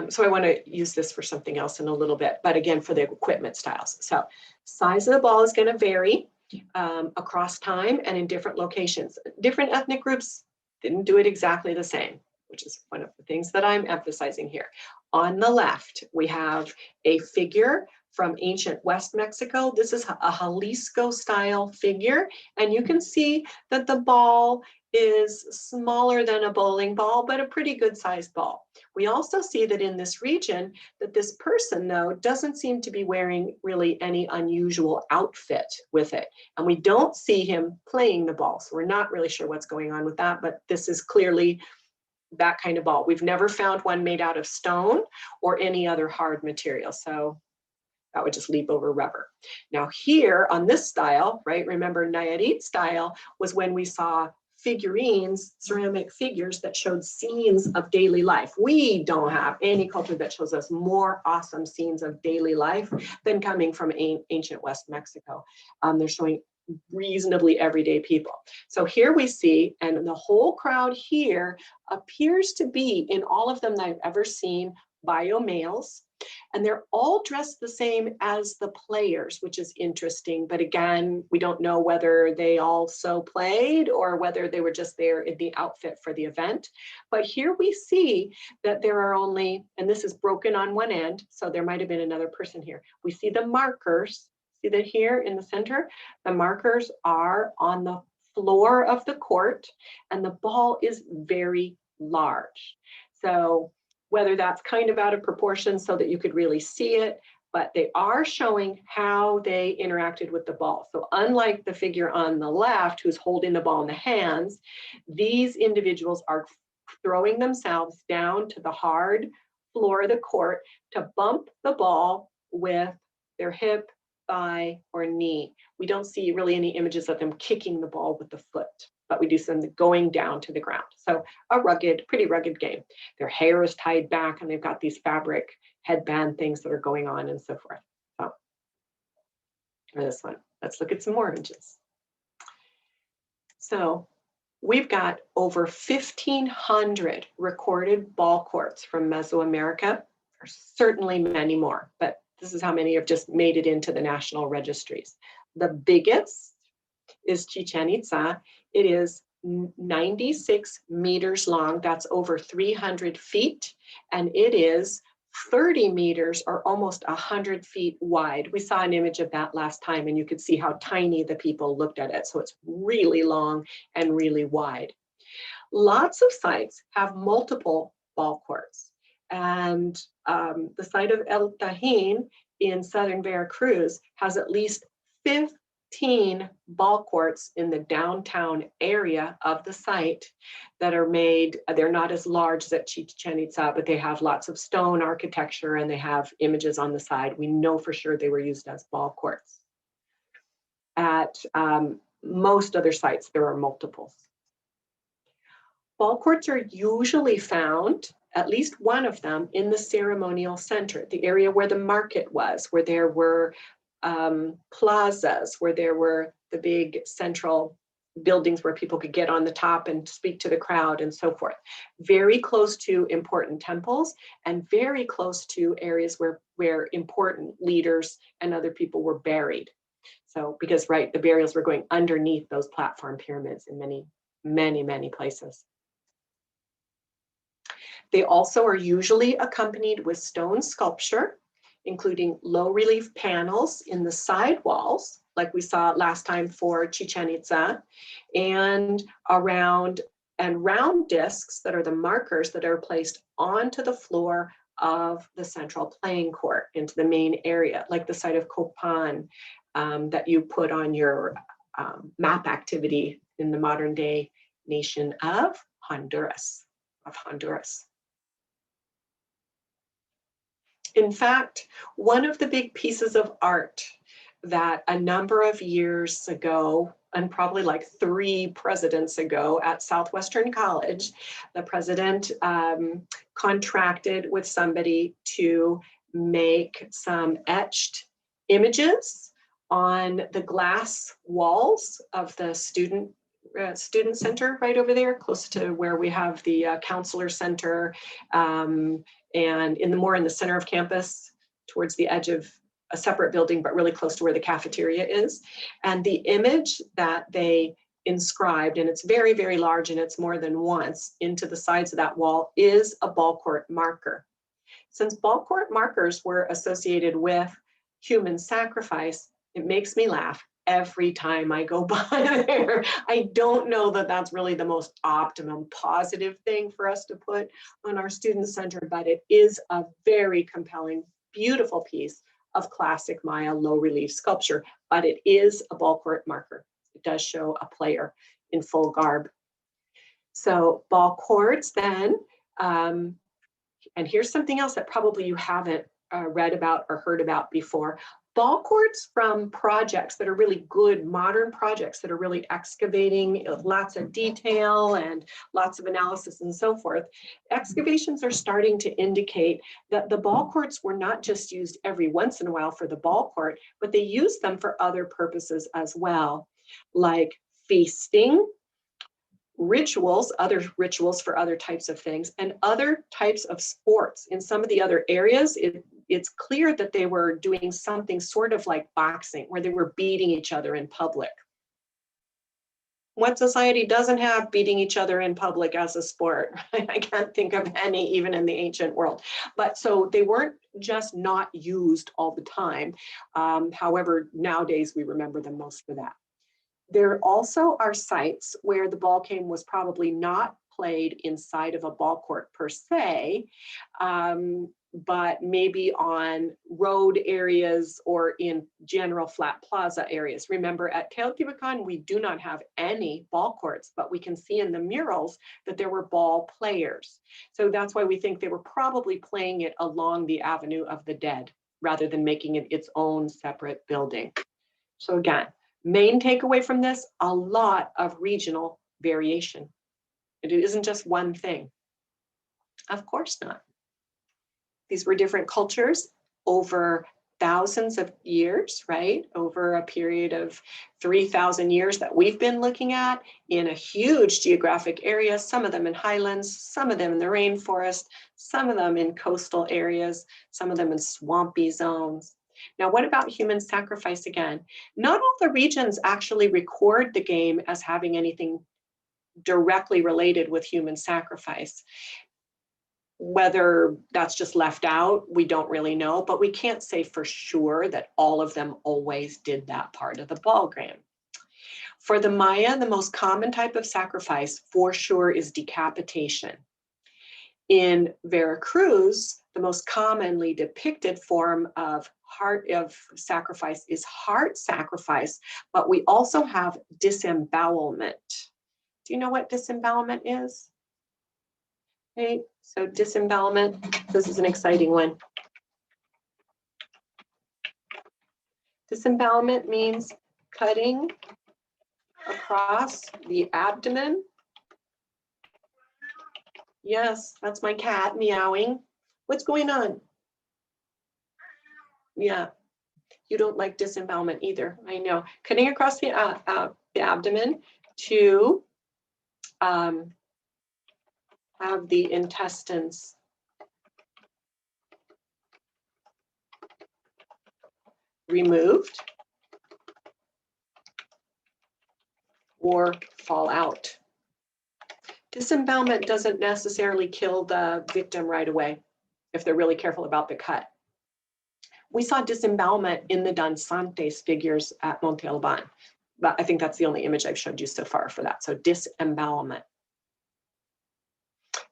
So I want to use this for something else in a little bit, but again, for the equipment styles. So size of the ball is going to vary across time and in different locations. Different ethnic groups didn't do it exactly the same, which is one of the things that I'm emphasizing here. On the left, we have a figure from ancient West Mexico. This is a Jalisco style figure, and you can see that the ball is smaller than a bowling ball, but a pretty good sized ball. We also see that in this region that this person, though, doesn't seem to be wearing really any unusual outfit with it. And we don't see him playing the ball. So we're not really sure what's going on with that, but this is clearly that kind of ball. We've never found one made out of stone or any other hard material. So that would just leap over rubber. Now here on this style, right, remember Nayarit style was when we saw figurines, ceramic figures that showed scenes of daily life. We don't have any culture that shows us more awesome scenes of daily life than coming from ancient West Mexico. They're showing reasonably everyday people. So here we see, and the whole crowd here appears to be, in all of them that I've ever seen, bio males. And they're all dressed the same as the players, which is interesting. But again, we don't know whether they also played or whether they were just there in the outfit for the event. But here we see that there are only, and this is broken on one end, so there might have been another person here. We see the markers. See that here in the center? The markers are on the floor of the court, and the ball is very large. So whether that's kind of out of proportion so that you could really see it, but they are showing how they interacted with the ball. So unlike the figure on the left who's holding the ball in the hands, these individuals are throwing themselves down to the hard floor of the court to bump the ball with their hip, thigh, or knee. We don't see really any images of them kicking the ball with the foot, but we do see them going down to the ground. So a rugged, pretty rugged game. Their hair is tied back and they've got these fabric headband things that are going on and so forth. So this one, let's look at some more images. So we've got over 1,500 recorded ball courts from Mesoamerica. There's certainly many more, but this is how many have just made it into the national registries. The biggest is Chichen Itza. It is 96 meters long. That's over 300 feet. And it is 30 meters or almost 100 feet wide. We saw an image of that last time and you could see how tiny the people looked at it. So it's really long and really wide. Lots of sites have multiple ball courts. And the site of El Tajín in southern Veracruz has at least 15 ball courts in the downtown area of the site that are made. They're not as large as at Chichen Itza, but they have lots of stone architecture and they have images on the side. We know for sure they were used as ball courts. At most other sites, there are multiples. Ball courts are usually found, at least one of them, in the ceremonial center, the area where the market was, where there were plazas, where there were the big central buildings where people could get on the top and speak to the crowd and so forth. Very close to important temples and very close to areas where important leaders and other people were buried. So because, right, the burials were going underneath those platform pyramids in many places. They also are usually accompanied with stone sculpture, including low relief panels in the side walls, like we saw last time for Chichen Itza, and round discs that are the markers that are placed onto the floor of the central playing court into the main area, like the site of Copan that you put on your map activity in the modern day nation of Honduras. In fact, one of the big pieces of art that a number of years ago, and probably like 3 presidents ago at Southwestern College, the president contracted with somebody to make some etched images on the glass walls of the student student center right over there, close to where we have the counselor center, and more in the center of campus, towards the edge of a separate building, but really close to where the cafeteria is. And the image that they inscribed, and it's very, very large, and it's more than once into the sides of that wall, is a ball court marker. Since ball court markers were associated with human sacrifice, it makes me laugh every time I go by there. I don't know that that's really the most optimum positive thing for us to put on our student center, but it is a very compelling, beautiful piece of classic Maya low relief sculpture, but it is a ball court marker. It does show a player in full garb. So ball courts then, and here's something else that probably you haven't read about or heard about before. Ball courts from projects that are really good, modern projects that are really excavating, lots of detail and lots of analysis and so forth. Excavations are starting to indicate that the ball courts were not just used every once in a while for the ball court, but they used them for other purposes as well, like feasting, rituals, other rituals for other types of things, and other types of sports. In some of the other areas, it's clear that they were doing something sort of like boxing, where they were beating each other in public. What society doesn't have beating each other in public as a sport? I can't think of any, even in the ancient world. But so they weren't just not used all the time. However, nowadays we remember them most for that. There also are sites where the ball game was probably not played inside of a ball court per se, but maybe on road areas or in general flat plaza areas. Remember, at Teotihuacan, we do not have any ball courts, but we can see in the murals that there were ball players. So that's why we think they were probably playing it along the Avenue of the Dead, rather than making it its own separate building. So again, main takeaway from this, a lot of regional variation. It isn't just one thing. Of course not. These were different cultures over thousands of years, right? Over a period of 3,000 years that we've been looking at in a huge geographic area, some of them in highlands, some of them in the rainforest, some of them in coastal areas, some of them in swampy zones. Now, what about human sacrifice again? Not all the regions actually record the game as having anything directly related with human sacrifice. Whether that's just left out, we don't really know, but we can't say for sure that all of them always did that part of the ballgame. For the Maya, the most common type of sacrifice for sure is decapitation. In Veracruz, the most commonly depicted form of sacrifice is heart sacrifice, but we also have disembowelment. Do you know what disembowelment is? Okay, so disembowelment, this is an exciting one. Disembowelment means cutting across the abdomen. Yes, that's my cat meowing. What's going on? Yeah, you don't like disembowelment either, I know. Cutting across the abdomen to have the intestines removed or fall out. Disembowelment doesn't necessarily kill the victim right away if they're really careful about the cut. We saw disembowelment in the danzantes figures at Monte Alban, but I think that's the only image I've showed you so far for that. So disembowelment.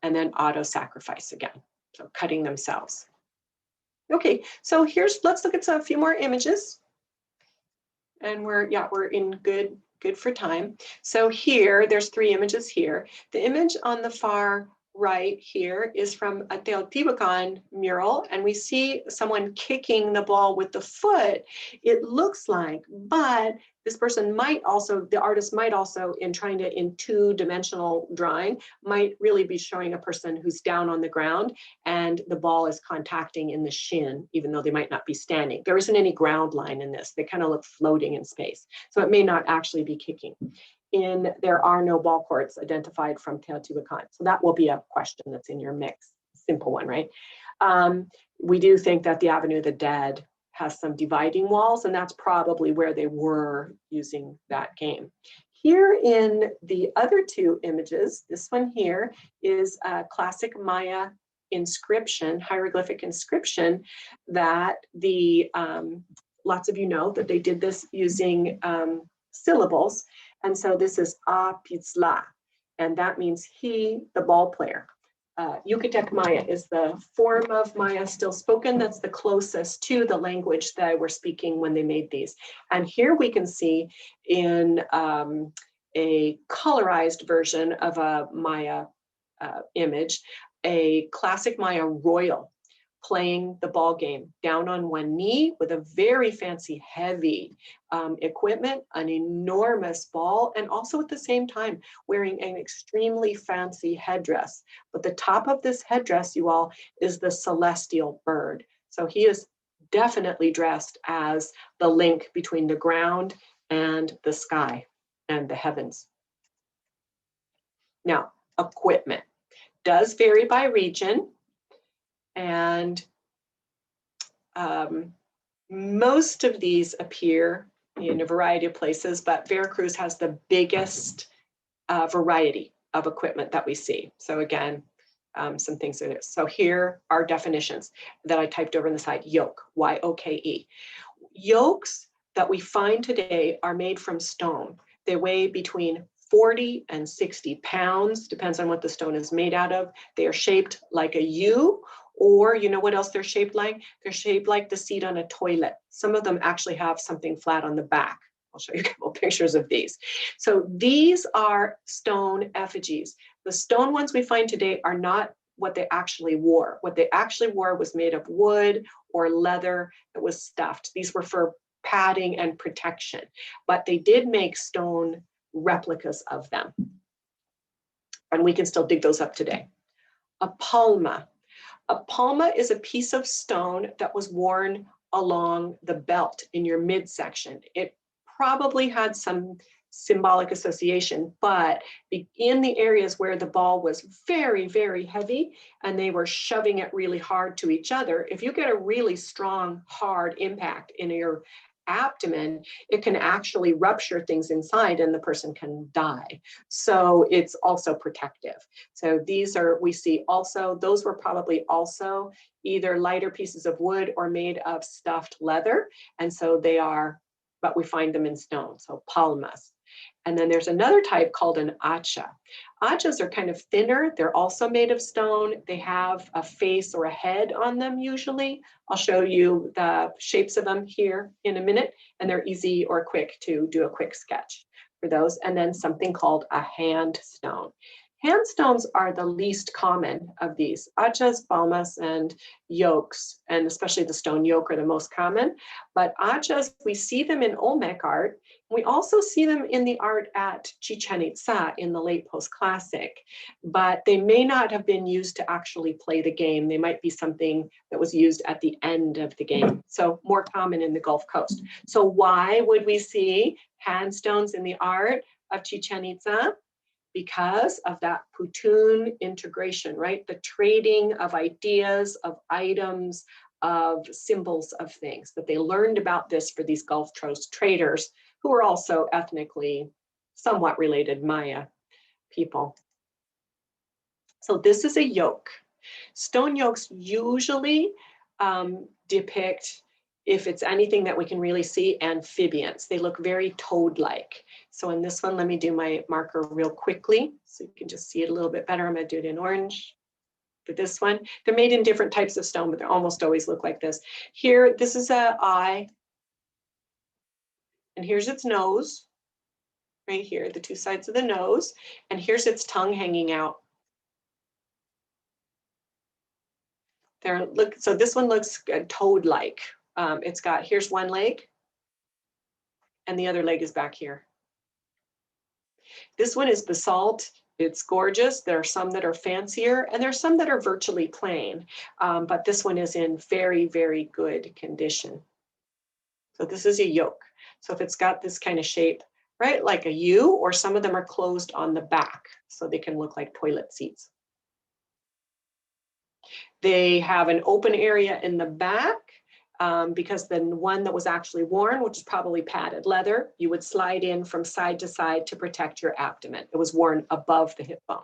And then auto-sacrifice again, so cutting themselves. Okay, so let's look at a few more images. And we're in good for time. So here, there's 3 images here. The image on the far right here is from a Teotihuacan mural, and we see someone kicking the ball with the foot, it looks like, but this person might also, the artist might also, in 2-dimensional drawing, might really be showing a person who's down on the ground and the ball is contacting in the shin, even though they might not be standing. There isn't any ground line in this. They kind of look floating in space. So it may not actually be kicking. there are no ball courts identified from Teotihuacan. So that will be a question that's in your mix. Simple one, right? We do think that the Avenue of the Dead has some dividing walls, and that's probably where they were using that game. Here in the other two images, this one here is a classic Maya inscription, hieroglyphic inscription that lots of you know that they did this using syllables. And so this is A Pitzla, and that means he, the ball player. Yucatec Maya is the form of Maya still spoken that's the closest to the language that we're speaking when they made these. And here we can see in a colorized version of a Maya image, a classic Maya royal playing the ball game down on one knee with a very fancy, heavy equipment, an enormous ball, and also at the same time wearing an extremely fancy headdress. But the top of this headdress, you all, is the celestial bird. So he is definitely dressed as the link between the ground and the sky and the heavens. Now, equipment does vary by region. And most of these appear in a variety of places, but Veracruz has the biggest variety of equipment that we see. So again, some things in it. So here are definitions that I typed over on the side. Yoke, Y-O-K-E. Yokes that we find today are made from stone. They weigh between 40 and 60 pounds, depends on what the stone is made out of. They are shaped like a U, or you know what else they're shaped like? They're shaped like the seat on a toilet. Some of them actually have something flat on the back. I'll show you a couple pictures of these. So these are stone effigies. The stone ones we find today are not what they actually wore. What they actually wore was made of wood or leather that was stuffed. These were for padding and protection, but they did make stone replicas of them. And we can still dig those up today. A palma. A palma is a piece of stone that was worn along the belt in your midsection. It probably had some symbolic association, but in the areas where the ball was very, very heavy and they were shoving it really hard to each other, if you get a really strong, hard impact in your abdomen, it can actually rupture things inside and the person can die. So it's also protective. So these are, we see also, those were probably also either lighter pieces of wood or made of stuffed leather. And so they are, but we find them in stone, so palmas. And then there's another type called an hacha. Hachas are kind of thinner. They're also made of stone. They have a face or a head on them usually. I'll show you the shapes of them here in a minute, and they're easy or quick to do a quick sketch for those. And then something called a hand stone. Hand stones are the least common of these. Hachas, palmas, and yokes, and especially the stone yoke are the most common. But hachas, we see them in Olmec art. We also see them in the art at Chichen Itza in the late post-classic, but they may not have been used to actually play the game. They might be something that was used at the end of the game. So more common in the Gulf Coast. So why would we see hand stones in the art of Chichen Itza? Because of that Putun integration, right? The trading of ideas, of items, of symbols of things, that they learned about this for these Gulf Coast traders who were also ethnically somewhat related Maya people. So this is a yoke. Stone yokes usually depict, if it's anything that we can really see, amphibians. They look very toad-like. So in this one, let me do my marker real quickly so you can just see it a little bit better. I'm gonna do it in orange. For this one, they're made in different types of stone, but they almost always look like this. Here, this is an eye, and here's its nose, right here, the two sides of the nose, and here's its tongue hanging out. There, look, so this one looks toad-like. It's got, here's one leg, and the other leg is back here. This one is basalt. It's gorgeous. There are some that are fancier, and there are some that are virtually plain, but this one is in very, very good condition. So this is a yoke. So if it's got this kind of shape, right? Like a U, or some of them are closed on the back, so they can look like toilet seats. They have an open area in the back because the one that was actually worn, which is probably padded leather, you would slide in from side to side to protect your abdomen. It was worn above the hip bone.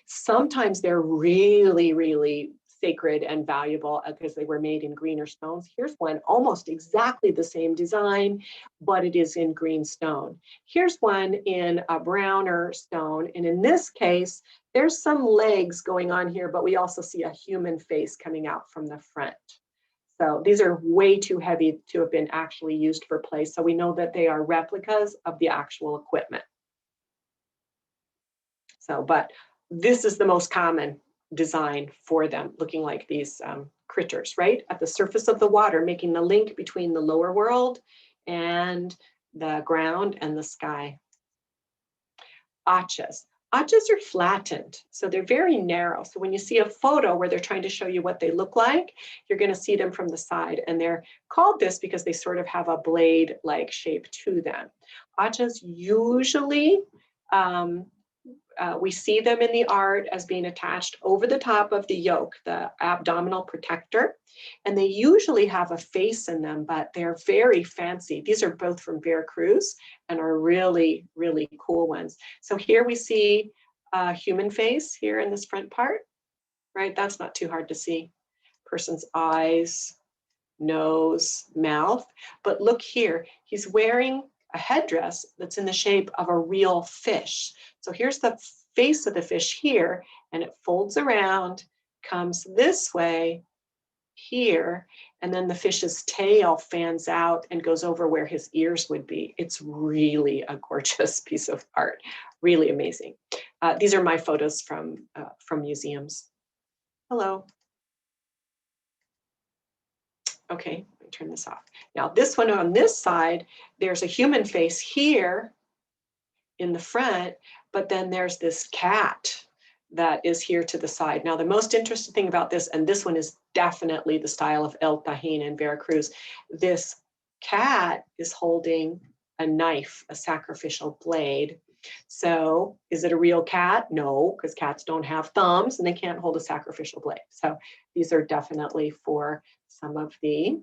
Sometimes they're really, really sacred and valuable because they were made in greener stones. Here's one almost exactly the same design, but it is in green stone. Here's one in a browner stone. And in this case, there's some legs going on here, but we also see a human face coming out from the front. So these are way too heavy to have been actually used for play. So we know that they are replicas of the actual equipment. So, but this is the most common design for them, looking like these critters, right? At the surface of the water, making the link between the lower world and the ground and the sky. Achas. Achas are flattened, so they're very narrow. So when you see a photo where they're trying to show you what they look like, you're going to see them from the side. And they're called this because they sort of have a blade-like shape to them. Achas usually, we see them in the art as being attached over the top of the yoke, the abdominal protector. And they usually have a face in them, but they're very fancy. These are both from Veracruz and are really, really cool ones. So here we see a human face here in this front part, right? That's not too hard to see. Person's eyes, nose, mouth. But look here, he's wearing a headdress that's in the shape of a real fish. So here's the face of the fish here, and it folds around, comes this way here, and then the fish's tail fans out and goes over where his ears would be. It's really a gorgeous piece of art, really amazing. These are my photos from museums. Hello. Okay, let me turn this off. Now this one on this side, there's a human face here in the front, but then there's this cat that is here to the side. Now, the most interesting thing about this, and this one is definitely the style of El Tajín in Veracruz, this cat is holding a knife, a sacrificial blade. So is it a real cat? No, because cats don't have thumbs and they can't hold a sacrificial blade. So these are definitely for some of the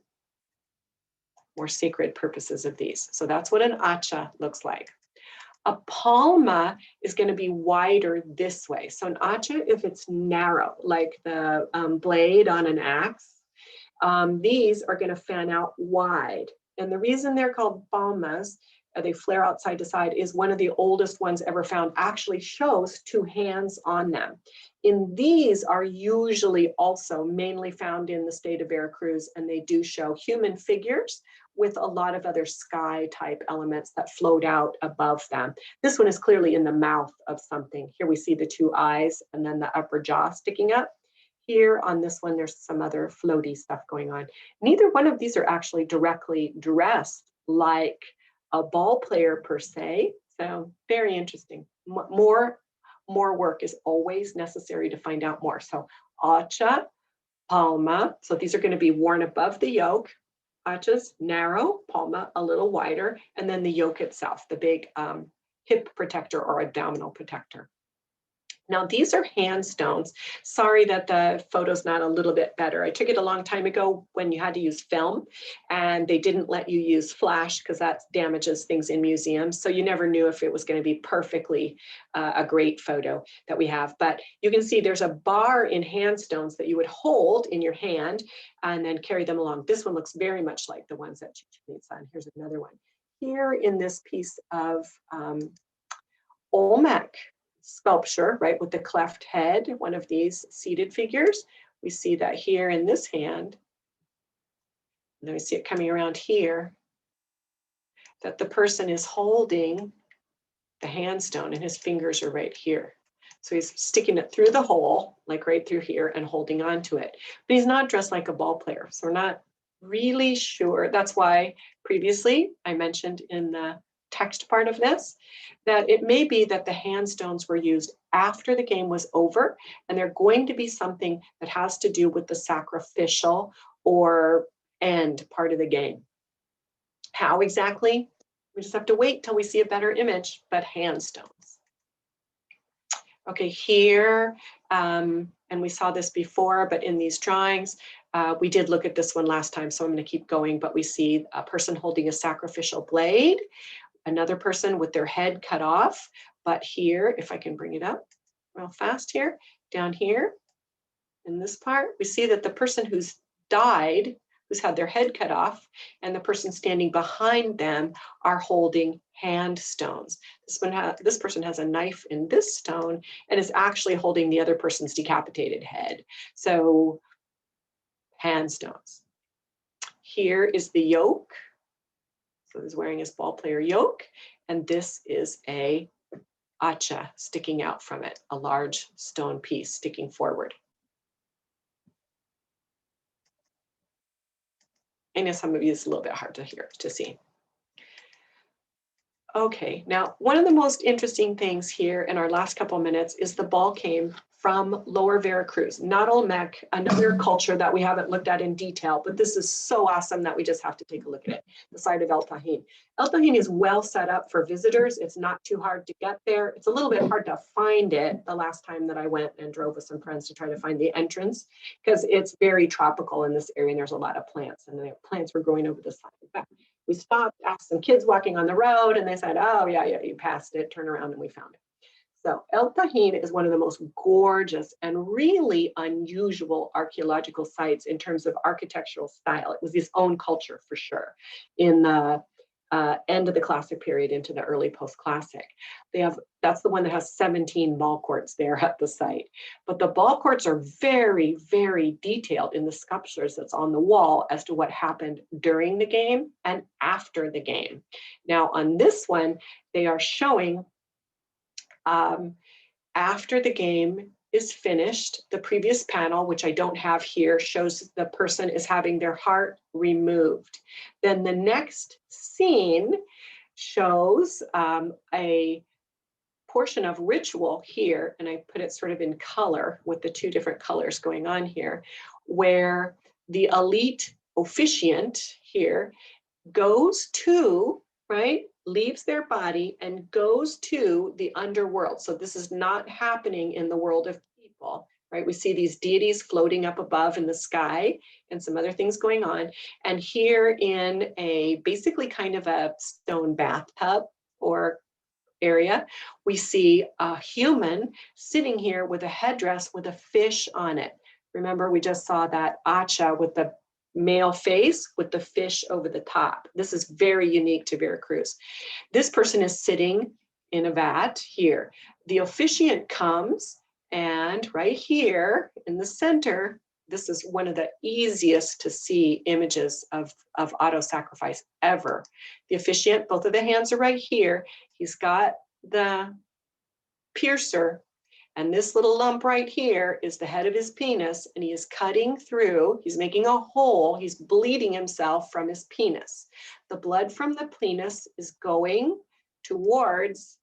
more sacred purposes of these. So that's what an hacha looks like. A palma is going to be wider this way. So an hacha, if it's narrow, like the blade on an axe, these are going to fan out wide. And the reason they're called palmas, they flare out side to side, is one of the oldest ones ever found actually shows two hands on them. In these are usually also mainly found in the state of Veracruz, and they do show human figures with a lot of other sky type elements that float out above them. This one is clearly in the mouth of something. Here we see the two eyes and then the upper jaw sticking up. Here on this one, there's some other floaty stuff going on. Neither one of these are actually directly dressed like a ball player per se. So very interesting. More work is always necessary to find out more. So hacha, palma. So these are going to be worn above the yoke. Hachas, narrow, palma, a little wider, and then the yoke itself, the big hip protector or abdominal protector. Now, these are hand stones. Sorry that the photo's not a little bit better. I took it a long time ago when you had to use film, and they didn't let you use flash because that damages things in museums. So you never knew if it was going to be perfectly a great photo that we have. But you can see there's a bar in hand stones that you would hold in your hand and then carry them along. This one looks very much like the ones at Chichen Itza. And here's another one. Here in this piece of Olmec sculpture, right, with the cleft head, one of these seated figures. We see that here in this hand. And then we see it coming around here, that the person is holding the hand stone and his fingers are right here. So he's sticking it through the hole, like right through here, and holding on to it. But he's not dressed like a ball player. So we're not really sure. That's why previously I mentioned in the text part of this, that it may be that the hand stones were used after the game was over, and they're going to be something that has to do with the sacrificial or end part of the game. How exactly? We just have to wait till we see a better image, but hand stones. Okay, here, and we saw this before, but in these drawings, we did look at this one last time, so I'm going to keep going, but we see a person holding a sacrificial blade, another person with their head cut off, but here, if I can bring it up real fast here, down here, in this part, we see that the person who's died, who's had their head cut off, and the person standing behind them are holding hand stones. This person has a knife in this stone and is actually holding the other person's decapitated head. So hand stones. Here is the yoke. So he's wearing his ball player yoke, and this is a hacha sticking out from it, a large stone piece sticking forward. I know some of you it's a little bit hard to see. Okay, now one of the most interesting things here in our last couple of minutes is the ball game from Lower Veracruz, not Olmec, another culture that we haven't looked at in detail, but this is so awesome that we just have to take a look at it, the site of El Tajín. El Tajín is well set up for visitors. It's not too hard to get there. It's a little bit hard to find it the last time that I went and drove with some friends to try to find the entrance, because it's very tropical in this area and there's a lot of plants, and the plants were growing over the side. In fact, we stopped, asked some kids walking on the road, and they said, oh yeah, you passed it, turn around, and we found it. So El Tajín is one of the most gorgeous and really unusual archaeological sites in terms of architectural style. It was its own culture for sure in the end of the Classic period into the early post-Classic. That's the one that has 17 ball courts there at the site. But the ball courts are very, very detailed in the sculptures that's on the wall as to what happened during the game and after the game. Now on this one, they are showing after the game is finished, the previous panel, which I don't have here, shows the person is having their heart removed. Then the next scene shows a portion of ritual here, and I put it sort of in color with the two different colors going on here, where the elite officiant here goes to, right, leaves their body and goes to the underworld. So this is not happening in the world of people, right? We see these deities floating up above in the sky and some other things going on. And here in a basically kind of a stone bathtub or area, we see a human sitting here with a headdress with a fish on it. Remember, we just saw that hacha with the male face with the fish over the top. This is very unique to Veracruz. This person is sitting in a vat here. The officiant comes, and right here in the center, this is one of the easiest to see images of auto sacrifice ever. The officiant, both of the hands are right here. He's got the piercer, and this little lump right here is the head of his penis, and he is cutting through, he's making a hole, he's bleeding himself from his penis. The blood from the penis is going towards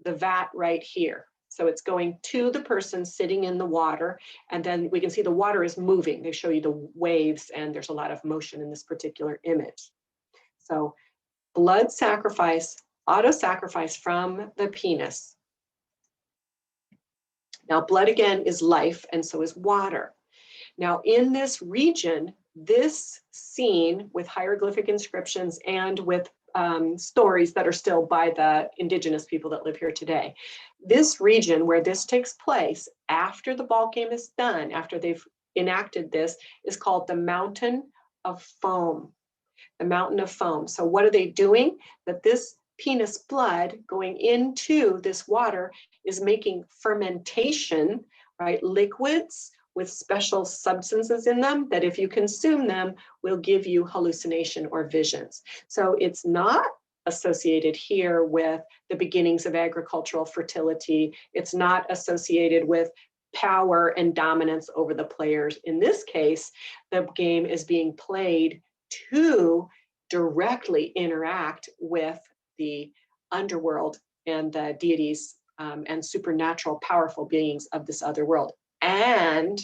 the vat right here. So it's going to the person sitting in the water, and then we can see the water is moving. They show you the waves, and there's a lot of motion in this particular image. So blood sacrifice, auto sacrifice from the penis. Now, blood again is life, and so is water. Now, in this region, this scene with hieroglyphic inscriptions and with stories that are still by the indigenous people that live here today, this region where this takes place after the ball game is done, after they've enacted this, is called the Mountain of Foam. The Mountain of Foam. So what are they doing? That this penis blood going into this water is making fermentation, right? Liquids with special substances in them that if you consume them will give you hallucination or visions. So it's not associated here with the beginnings of agricultural fertility. It's not associated with power and dominance over the players. In this case, the game is being played to directly interact with the underworld and the deities and supernatural powerful beings of this other world. And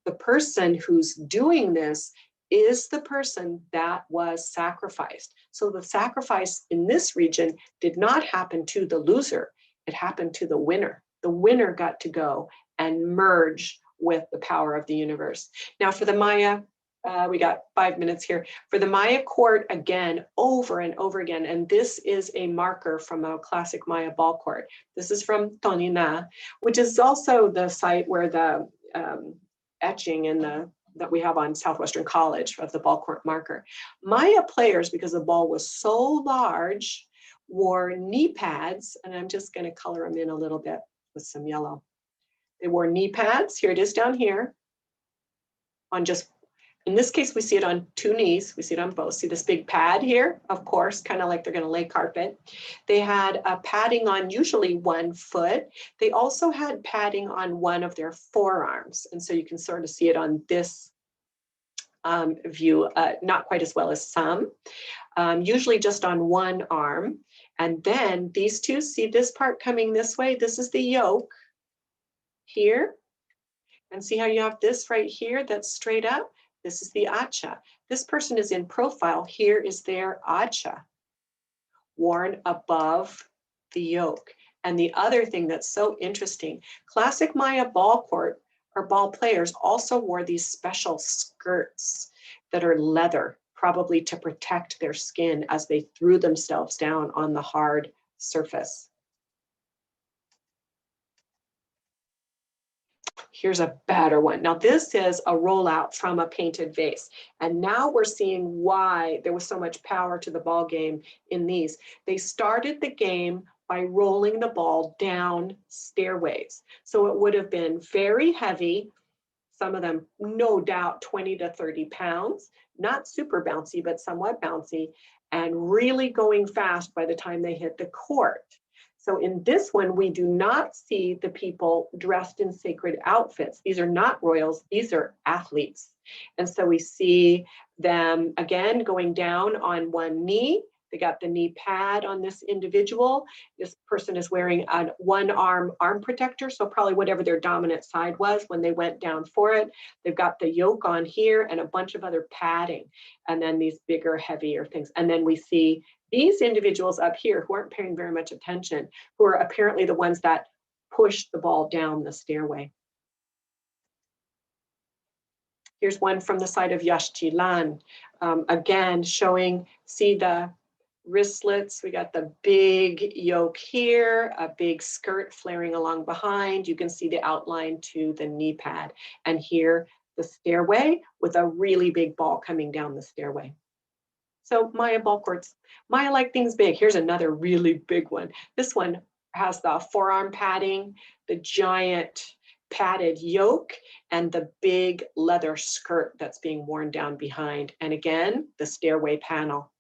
the person who's doing this is the person that was sacrificed. So the sacrifice in this region did not happen to the loser, it happened to the winner. The winner got to go and merge with the power of the universe. Now for the Maya, we got 5 minutes here. For the Maya court, again, over and over again, and this is a marker from a classic Maya ball court. This is from Tonina, which is also the site where the etching in that we have on Southwestern College of the ball court marker. Maya players, because the ball was so large, wore knee pads, and I'm just going to color them in a little bit with some yellow. They wore knee pads. Here it is down here. On just, in this case, we see it on 2 knees. We see it on both. See this big pad here, of course, kind of like they're going to lay carpet. They had a padding on usually 1 foot. They also had padding on one of their forearms. And so you can sort of see it on this view, not quite as well as some, usually just on 1 arm. And then these two, see this part coming this way? This is the yoke here. And see how you have this right here that's straight up? This is the acha. This person is in profile. Here is their acha, worn above the yoke. And the other thing that's so interesting, classic Maya ball court or ball players also wore these special skirts that are leather, probably to protect their skin as they threw themselves down on the hard surface. Here's a better one. Now this is a rollout from a painted vase. And now we're seeing why there was so much power to the ball game in these. They started the game by rolling the ball down stairways. So it would have been very heavy, some of them no doubt 20 to 30 pounds, not super bouncy, but somewhat bouncy, and really going fast by the time they hit the court. So in this one, we do not see the people dressed in sacred outfits. These are not royals, these are athletes. And so we see them again going down on 1 knee. They got the knee pad on this individual. This person is wearing a 1 arm protector, so probably whatever their dominant side was when they went down for it. They've got the yoke on here and a bunch of other padding, and then these bigger, heavier things. And then we see these individuals up here who aren't paying very much attention, who are apparently the ones that pushed the ball down the stairway. Here's one from the side of Yaxchilan, again showing, see the wristlets, we got the big yoke here, a big skirt flaring along behind. You can see the outline to the knee pad. And here, the stairway with a really big ball coming down the stairway. So Maya ball courts. Maya like things big. Here's another really big one. This one has the forearm padding, the giant padded yoke, and the big leather skirt that's being worn down behind. And again, the stairway panel.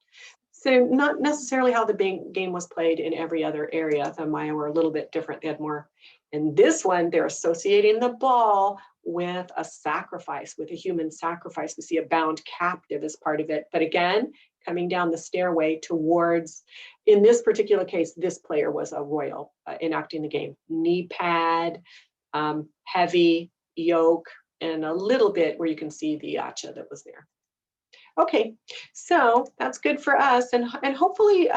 So not necessarily how the game was played in every other area. The Maya were a little bit different. They had more. In this one, they're associating the ball with a sacrifice, with a human sacrifice. We see a bound captive as part of it. But again, coming down the stairway towards, in this particular case, this player was a royal enacting the game. Knee pad, heavy yoke, and a little bit where you can see the acha that was there. Okay, so that's good for us. And hopefully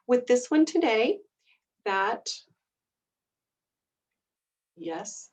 with this one today, that, yes,